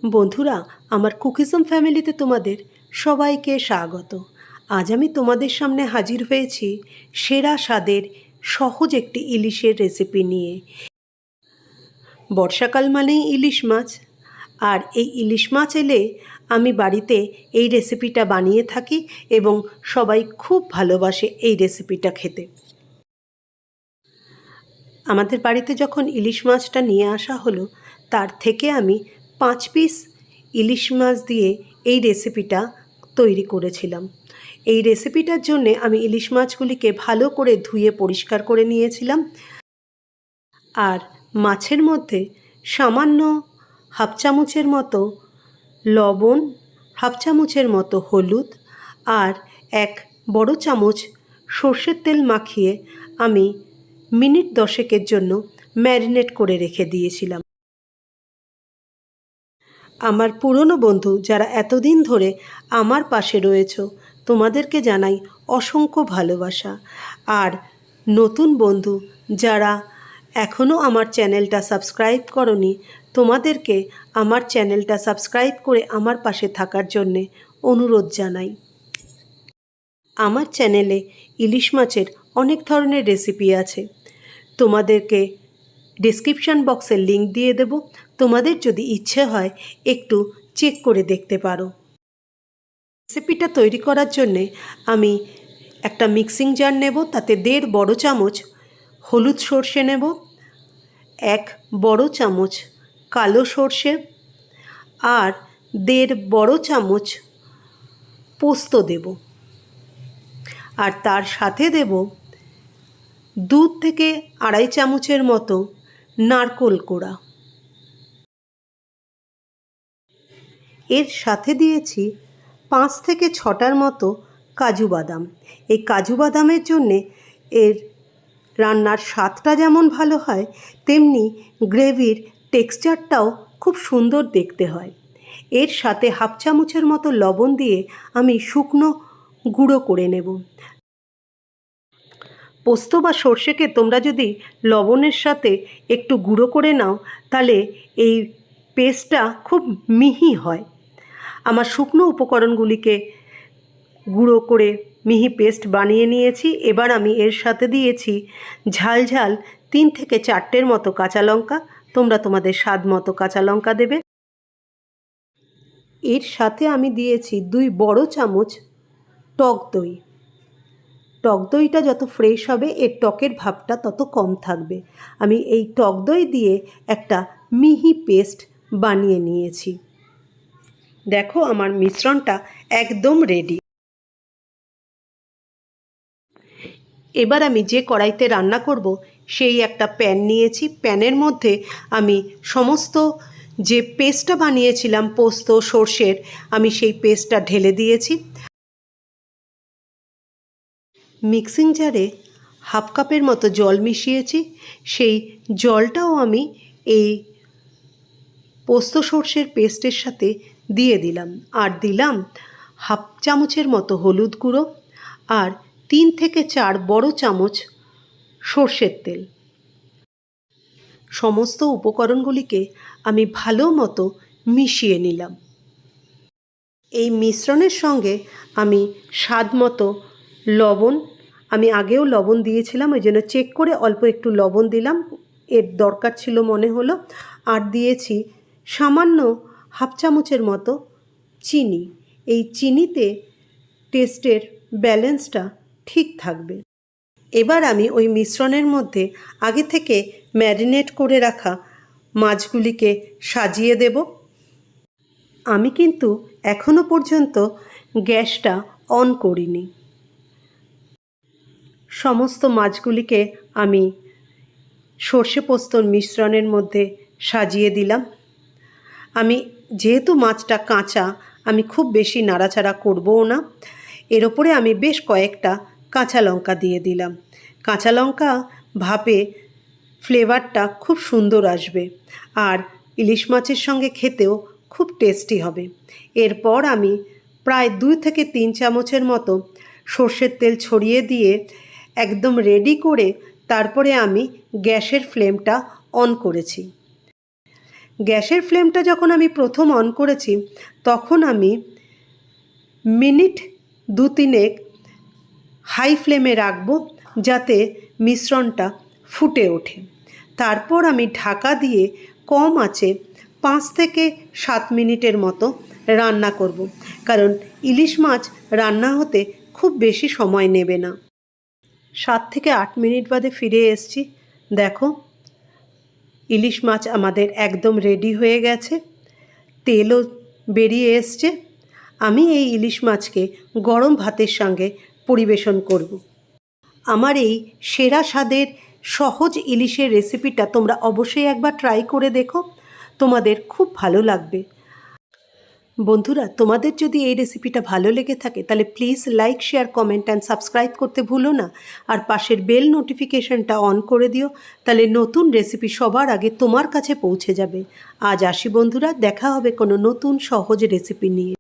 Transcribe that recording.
বন্ধুরা, আমার কুকিজম ফ্যামিলিতে তোমাদের সবাইকে স্বাগত। আজ আমি তোমাদের সামনে হাজির হয়েছি সেরা স্বাদের সহজ একটি ইলিশের রেসিপি নিয়ে। বর্ষাকাল মানেই ইলিশ মাছ, আর এই ইলিশ মাছ এলে আমি বাড়িতে এই রেসিপিটা বানিয়ে থাকি এবং সবাই খুব ভালোবাসে এই রেসিপিটা খেতে। আমাদের বাড়িতে যখন ইলিশ মাছটা নিয়ে আসা হলো, তার থেকে আমি 5 পিস ইলিশ মাছ দিয়ে এই রেসিপিটা তৈরি করেছিলাম। এই রেসিপিটার জন্যে আমি ইলিশ মাছগুলিকে ভালো করে ধুয়ে পরিষ্কার করে নিয়েছিলাম, আর মাছের মধ্যে সামান্য হাফ চামচের মতো লবণ, হাফ চামচের মতো হলুদ আর 1 বড় চামচ সর্ষের তেল মাখিয়ে আমি মিনিট 10 জন্য ম্যারিনেট করে রেখে দিয়েছিলাম। আমার পুরনো বন্ধু যারা এতদিন ধরে আমার পাশে রয়েছো, তোমাদেরকে জানাই অসংখ্য ভালোবাসা। আর নতুন বন্ধু যারা এখনও আমার চ্যানেলটা সাবস্ক্রাইব করনি, তোমাদেরকে আমার চ্যানেলটা সাবস্ক্রাইব করে আমার পাশে থাকার জন্যে অনুরোধ জানাই। আমার চ্যানেলে ইলিশ মাছের অনেক ধরনের রেসিপি আছে, তোমাদেরকে ডেসক্রিপশান বক্সে লিংক দিয়ে দেব। তোমাদের যদি ইচ্ছে হয় একটু চেক করে দেখতে পারো। রেসিপিটা তৈরি করার জন্যে আমি একটা মিক্সিং জার নেব, তাতে 1.5 বড় চামচ হলুদ সর্ষে নেব, 1 বড় চামচ কালো সর্ষে আর 1.5 বড় চামচ পোস্ত দেব, আর তার সাথে দেব 2 থেকে 2.5 চামচের মতো নারকেল কোড়া। এর সাথে দিয়েছি 5 থেকে 6টার মতো কাজু বাদাম। এই কাজু বাদামের জন্যে এর রান্নার স্বাদটা যেমন ভালো হয়, তেমনি গ্রেভির টেক্সচারটাও খুব সুন্দর দেখতে হয়। এর সাথে হাফ চামচের মতো লবণ দিয়ে আমি শুকনো গুঁড়ো করে নেব। পোস্ত বা সর্ষেকে তোমরা যদি লবণের সাথে একটু গুঁড়ো করে নাও, তাহলে এই পেস্টটা খুব মিহি হয়। আমার শুকনো উপকরণগুলিকে গুঁড়ো করে মিহি পেস্ট বানিয়ে নিয়েছি। এবার আমি এর সাথে দিয়েছি ঝাল ঝাল 3 থেকে 4টের মতো কাঁচা লঙ্কা। তোমরা তোমাদের স্বাদ মতো কাঁচা লঙ্কা দেবে। এর সাথে আমি দিয়েছি 2 বড় চামচ টক দই। টক দইটা যত ফ্রেশ হবে এর টকের ভাবটা তত কম থাকবে। আমি এই টক দই দিয়ে একটা মিহি পেস্ট বানিয়ে নিয়েছি। দেখো, আমার মিশ্রণটা একদম রেডি। এবার আমি যে কড়াইতে রান্না করব সেই একটা প্যান নিয়েছি। প্যানের মধ্যে আমি সমস্ত যে পেস্টটা বানিয়েছিলাম পোস্ত সর্ষের, আমি সেই পেস্টটা ঢেলে দিয়েছি। মিক্সিং জারে হাফ কাপের মতো জল মিশিয়েছি, সেই জলটাও আমি এই পোস্ত সর্ষের পেস্টের সাথে দিয়ে দিলাম। আর দিলাম হাফ চামচের মতো হলুদ গুঁড়ো আর 3 থেকে 4 বড় চামচ সর্ষের তেল। সমস্ত উপকরণগুলিকে আমি ভালো মতো মিশিয়ে নিলাম। এই মিশ্রণের সঙ্গে আমি স্বাদ মতো লবণ, আমি আগেও লবণ দিয়েছিলাম, ওই জন্য চেক করে অল্প একটু লবণ দিলাম, এর দরকার ছিল মনে হলো। আর দিয়েছি সামান্য হাফ চামচের মতো চিনি। এই চিনিতে টেস্টের ব্যালেন্সটা ঠিক থাকবে। এবার আমি ওই মিশ্রণের মধ্যে আগে থেকে ম্যারিনেট করে রাখা মাছগুলিকে সাজিয়ে দেব। আমি কিন্তু এখনো পর্যন্ত গ্যাসটা অন করিনি। সমস্ত মাছগুলিকে আমি সর্ষে পোস্তর মিশ্রণের মধ্যে সাজিয়ে দিলাম। আমি যেহেতু মাছটা কাঁচা, আমি খুব বেশি নাড়াচাড়া করবও না। এর ওপরে আমি বেশ কয়েকটা কাঁচা লঙ্কা দিয়ে দিলাম। কাঁচা লঙ্কা ভাপে ফ্লেভারটা খুব সুন্দর আসবে, আর ইলিশ মাছের সঙ্গে খেতেও খুব টেস্টি হবে। এরপর আমি প্রায় 2 থেকে 3 চামচের মতো সর্ষের তেল ছড়িয়ে দিয়ে একদম রেডি করে তারপরে আমি গ্যাসের ফ্লেমটা অন করেছি। গ্যাসের ফ্লেমটা যখন আমি প্রথম অন করেছি তখন আমি মিনিট 2-3 হাই ফ্লেমে রাখবো যাতে মিশ্রণটা ফুটে ওঠে। তারপর আমি ঢাকা দিয়ে কম আঁচে 5 থেকে 7 মিনিটের মতো রান্না করব, কারণ ইলিশ মাছ রান্না হতে খুব বেশি সময় নেবে না। 7 থেকে 8 মিনিট বাদে ফিরে এসেছি। দেখো, ইলিশ মাছ আমাদের একদম রেডি হয়ে গেছে, তেলও বেরিয়ে এসছে। আমি এই ইলিশ মাছকে গরম ভাতের সঙ্গে পরিবেশন করব। আমার এই সেরা স্বাদের সহজ ইলিশের রেসিপিটা তোমরা অবশ্যই একবার ট্রাই করে দেখো, তোমাদের খুব ভালো লাগবে। বন্ধুরা, তোমাদের যদি এই রেসিপিটা ভালো লেগে থাকে তাহলে please like, share, comment and subscribe করতে ভুলো না। আর পাশের বেল নোটিফিকেশনটা অন করে দিও, তাহলে নতুন রেসিপি সবার আগে তোমার কাছে পৌঁছে যাবে। আজ আসি বন্ধুরা, দেখা হবে কোনো নতুন সহজ রেসিপি নিয়ে।